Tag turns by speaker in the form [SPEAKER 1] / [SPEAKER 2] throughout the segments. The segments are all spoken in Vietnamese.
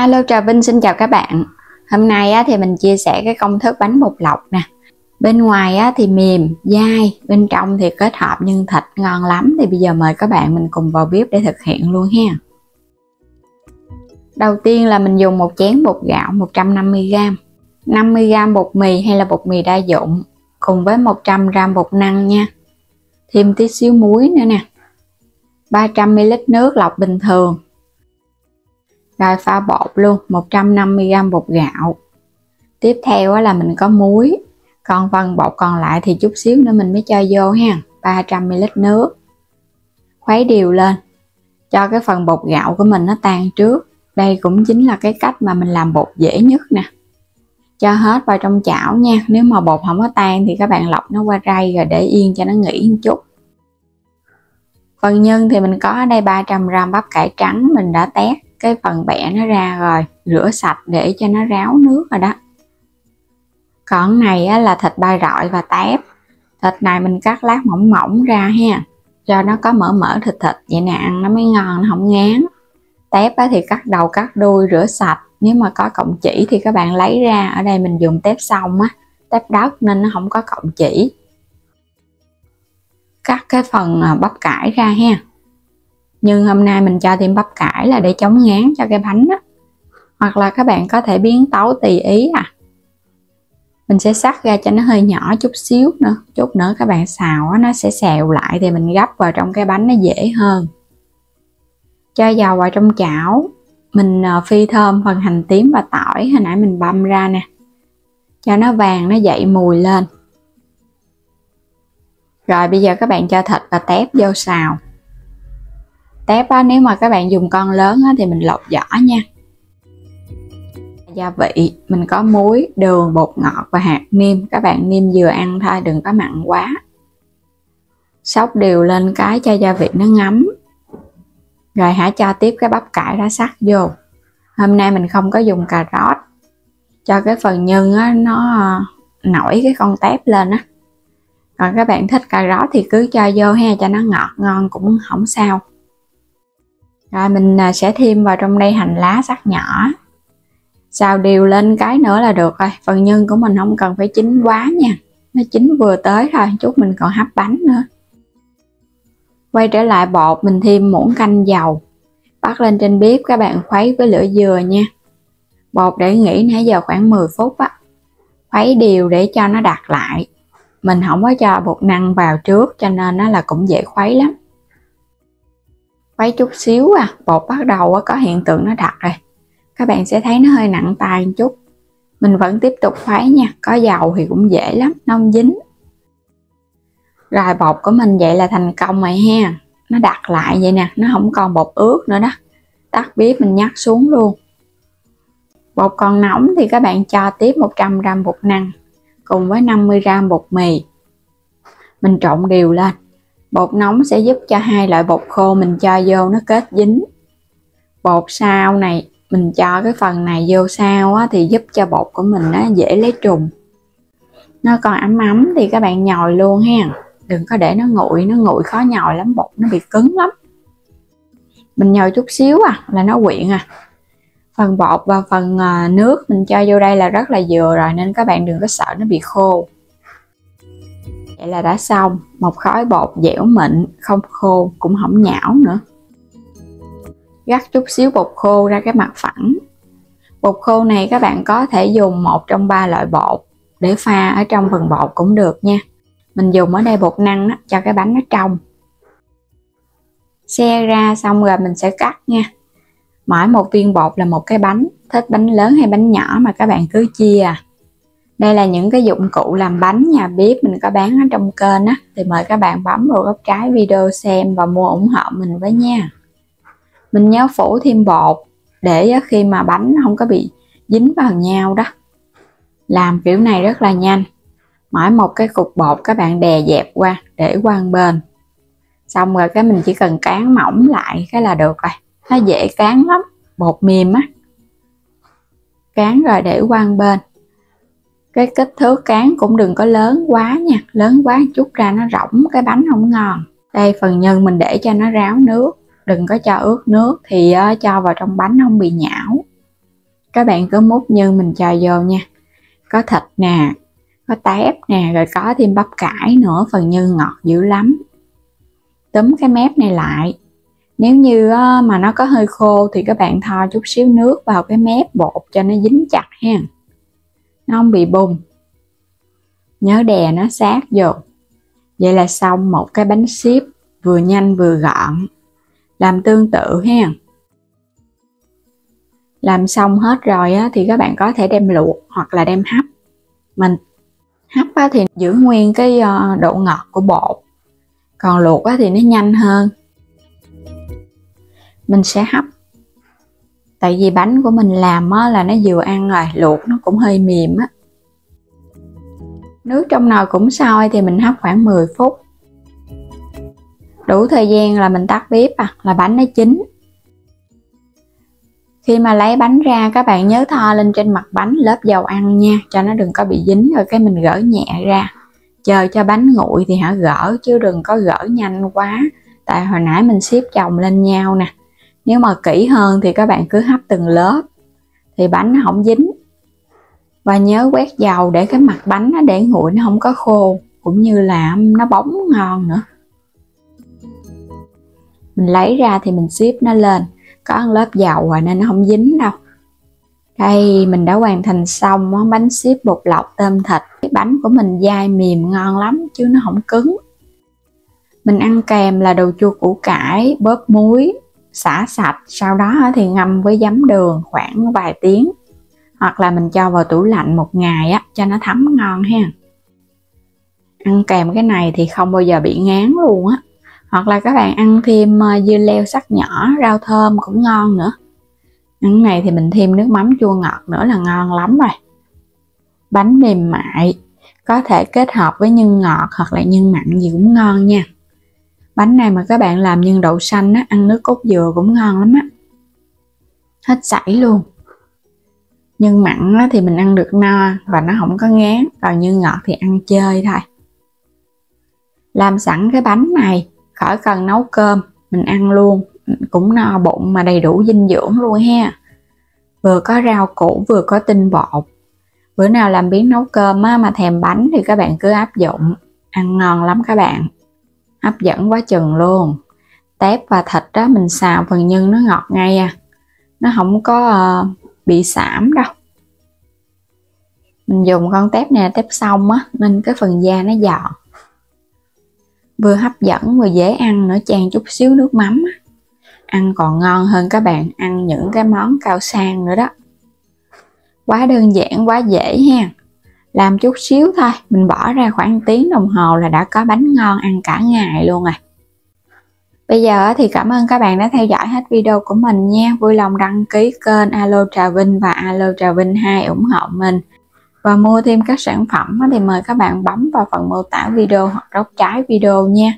[SPEAKER 1] Alo, Trà Vinh xin chào các bạn. Hôm nay thì mình chia sẻ cái công thức bánh bột lọc nè. Bên ngoài thì mềm, dai, bên trong thì kết hợp nhân thịt ngon lắm. Thì bây giờ mời các bạn mình cùng vào bếp để thực hiện luôn ha. Đầu tiên là mình dùng một chén bột gạo 150g, 50g bột mì hay là bột mì đa dụng, cùng với 100g bột năng nha. Thêm tí xíu muối nữa nè. 300ml nước lọc bình thường. Rồi pha bột luôn, 150g bột gạo. Tiếp theo là mình có muối, còn phần bột còn lại thì chút xíu nữa mình mới cho vô ha. 300ml nước. Khuấy đều lên, cho cái phần bột gạo của mình nó tan trước. Đây cũng chính là cái cách mà mình làm bột dễ nhất nè. Cho hết vào trong chảo nha. Nếu mà bột không có tan thì các bạn lọc nó qua rây rồi để yên cho nó nghỉ một chút. Phần nhân thì mình có ở đây 300g bắp cải trắng, mình đã tét cái phần bẹ nó ra rồi, rửa sạch để cho nó ráo nước rồi đó. Còn này là thịt ba rọi và tép. Thịt này mình cắt lát mỏng mỏng ra ha, cho nó có mỡ thịt vậy nè, ăn nó mới ngon, nó không ngán. Tép thì cắt đầu cắt đuôi rửa sạch, nếu mà có cọng chỉ thì các bạn lấy ra. Ở đây mình dùng tép xong á, tép đất nên nó không có cọng chỉ. Cắt cái phần bắp cải ra ha. Nhưng hôm nay mình cho thêm bắp cải là để chống ngán cho cái bánh đó. Hoặc là các bạn có thể biến tấu tùy ý Mình sẽ cắt ra cho nó hơi nhỏ chút xíu nữa. Chút nữa các bạn xào nó sẽ xèo lại thì mình gắp vào trong cái bánh nó dễ hơn. Cho dầu vào trong chảo. Mình phi thơm phần hành tím và tỏi hồi nãy mình băm ra nè. Cho nó vàng, nó dậy mùi lên. Rồi bây giờ các bạn cho thịt và tép vô xào. Tép nếu mà các bạn dùng con lớn thì mình lột vỏ nha. Gia vị mình có muối, đường, bột ngọt và hạt nêm. Các bạn nêm vừa ăn thôi, đừng có mặn quá. Xóc đều lên cái cho gia vị nó ngấm. Rồi cho tiếp cái bắp cải đã sắc vô. Hôm nay mình không có dùng cà rốt, cho cái phần nhân nó nổi cái con tép lên á. Còn các bạn thích cà rốt thì cứ cho vô ha, cho nó ngọt ngon cũng không sao. Rồi mình sẽ thêm vào trong đây hành lá sắc nhỏ. Xào đều lên cái nữa là được rồi. Phần nhân của mình không cần phải chín quá nha, nó chín vừa tới thôi, chút mình còn hấp bánh nữa. Quay trở lại bột, mình thêm muỗng canh dầu. Bắt lên trên bếp, các bạn khuấy với lửa vừa nha. Bột để nghỉ nãy giờ khoảng 10 phút Khuấy đều để cho nó đặc lại. Mình không có cho bột năng vào trước cho nên nó là cũng dễ khuấy lắm. Khuấy chút xíu bột bắt đầu có hiện tượng nó đặc rồi. Các bạn sẽ thấy nó hơi nặng tay một chút. Mình vẫn tiếp tục khuấy nha, có dầu thì cũng dễ lắm, nó không dính. Rồi bột của mình vậy là thành công rồi ha. Nó đặc lại vậy nè, nó không còn bột ướt nữa đó. Tắt bếp mình nhắc xuống luôn. Bột còn nóng thì các bạn cho tiếp 100g bột năng cùng với 50g bột mì. Mình trộn đều lên. Bột nóng sẽ giúp cho hai loại bột khô mình cho vô nó kết dính. Bột sau này mình cho cái phần này vô sau thì giúp cho bột của mình nó dễ lấy trùng. Nó còn ấm ấm thì các bạn nhồi luôn ha. Đừng có để nó nguội khó nhồi lắm, bột nó bị cứng lắm. Mình nhồi chút xíu là nó quyện Phần bột và phần nước mình cho vô đây là rất là vừa rồi, nên các bạn đừng có sợ nó bị khô. Vậy là đã xong, một khối bột dẻo mịn, không khô cũng không nhão nữa. Rắc chút xíu bột khô ra cái mặt phẳng. Bột khô này các bạn có thể dùng một trong 3 loại bột để pha ở trong phần bột cũng được nha. Mình dùng ở đây bột năng cho cái bánh nó trong. Xe ra xong rồi mình sẽ cắt nha. Mỗi một viên bột là một cái bánh. Thích bánh lớn hay bánh nhỏ mà các bạn cứ chia. Đây là những cái dụng cụ làm bánh nhà bếp mình có bán ở trong kênh thì mời các bạn bấm vào góc trái video xem và mua ủng hộ mình với nha. Mình nhớ phủ thêm bột để khi mà bánh không có bị dính vào nhau đó. Làm kiểu này rất là nhanh. Mỗi một cái cục bột các bạn đè dẹp qua để qua một bên. Xong rồi cái mình chỉ cần cán mỏng lại cái là được rồi. Nó dễ cán lắm, bột mềm Cán rồi để qua một bên. Cái kích thước cán cũng đừng có lớn quá nha, lớn quá chút ra nó rỗng cái bánh không ngon. Đây phần nhân mình để cho nó ráo nước, đừng có cho ướt nước thì cho vào trong bánh không bị nhão. Các bạn cứ múc như mình cho vô nha. Có thịt nè, có tép nè, rồi có thêm bắp cải nữa, phần nhân ngọt dữ lắm. Túm cái mép này lại. Nếu như mà nó có hơi khô thì các bạn thoa chút xíu nước vào cái mép bột cho nó dính chặt ha. Nó không bị bung. Nhớ đè nó sát vô. Vậy là xong một cái bánh xíp vừa nhanh vừa gọn. Làm tương tự ha. Làm xong hết rồi thì các bạn có thể đem luộc hoặc là đem hấp. Mình hấp thì giữ nguyên cái độ ngọt của bột. Còn luộc thì nó nhanh hơn. Mình sẽ hấp. Tại vì bánh của mình làm là nó vừa ăn rồi, luộc nó cũng hơi mềm á. Nước trong nồi cũng sôi thì mình hấp khoảng 10 phút. Đủ thời gian là mình tắt bếp là bánh nó chín. Khi mà lấy bánh ra các bạn nhớ thoa lên trên mặt bánh lớp dầu ăn nha, cho nó đừng có bị dính, rồi cái mình gỡ nhẹ ra. Chờ cho bánh nguội thì hả gỡ, chứ đừng có gỡ nhanh quá. Tại hồi nãy mình xếp chồng lên nhau nè. Nếu mà kỹ hơn thì các bạn cứ hấp từng lớp thì bánh nó không dính. Và nhớ quét dầu để cái mặt bánh nó để nguội nó không có khô, cũng như là nó bóng ngon nữa. Mình lấy ra thì mình xếp nó lên, có một lớp dầu rồi nên nó không dính đâu. Đây mình đã hoàn thành xong món bánh xếp bột lọc tôm thịt. Cái bánh của mình dai mềm ngon lắm chứ nó không cứng. Mình ăn kèm là đồ chua củ cải, bóp muối, xả sạch, sau đó thì ngâm với giấm đường khoảng vài tiếng. Hoặc là mình cho vào tủ lạnh một ngày cho nó thấm ngon ha. Ăn kèm cái này thì không bao giờ bị ngán luôn á. Hoặc là các bạn ăn thêm dưa leo sắc nhỏ, rau thơm cũng ngon nữa. Ăn này thì mình thêm nước mắm chua ngọt nữa là ngon lắm rồi. Bánh mềm mại, có thể kết hợp với nhân ngọt hoặc là nhân mặn gì cũng ngon nha. Bánh này mà các bạn làm nhân đậu xanh ăn nước cốt dừa cũng ngon lắm á. Hết sảy luôn. Nhân mặn thì mình ăn được no và nó không có ngán, còn nhân ngọt thì ăn chơi thôi. Làm sẵn cái bánh này, khỏi cần nấu cơm, mình ăn luôn, cũng no bụng mà đầy đủ dinh dưỡng luôn ha. Vừa có rau củ vừa có tinh bột. Bữa nào làm biếng nấu cơm mà thèm bánh thì các bạn cứ áp dụng, ăn ngon lắm các bạn. Hấp dẫn quá chừng luôn. Tép và thịt mình xào phần nhân nó ngọt ngay nó không có bị xảm đâu. Mình dùng con tép này là tép xong nên cái phần da nó giòn. Vừa hấp dẫn vừa dễ ăn nữa, chan chút xíu nước mắm ăn còn ngon hơn các bạn ăn những cái món cao sang nữa đó. Quá đơn giản, quá dễ ha. Làm chút xíu thôi, mình bỏ ra khoảng 1 tiếng đồng hồ là đã có bánh ngon ăn cả ngày luôn rồi. Bây giờ thì cảm ơn các bạn đã theo dõi hết video của mình nha. Vui lòng đăng ký kênh Alo Trà Vinh và Alo Trà Vinh 2 ủng hộ mình. Và mua thêm các sản phẩm thì mời các bạn bấm vào phần mô tả video hoặc góc trái video nha.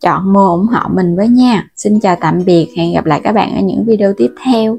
[SPEAKER 1] Chọn mua ủng hộ mình với nha. Xin chào tạm biệt, hẹn gặp lại các bạn ở những video tiếp theo.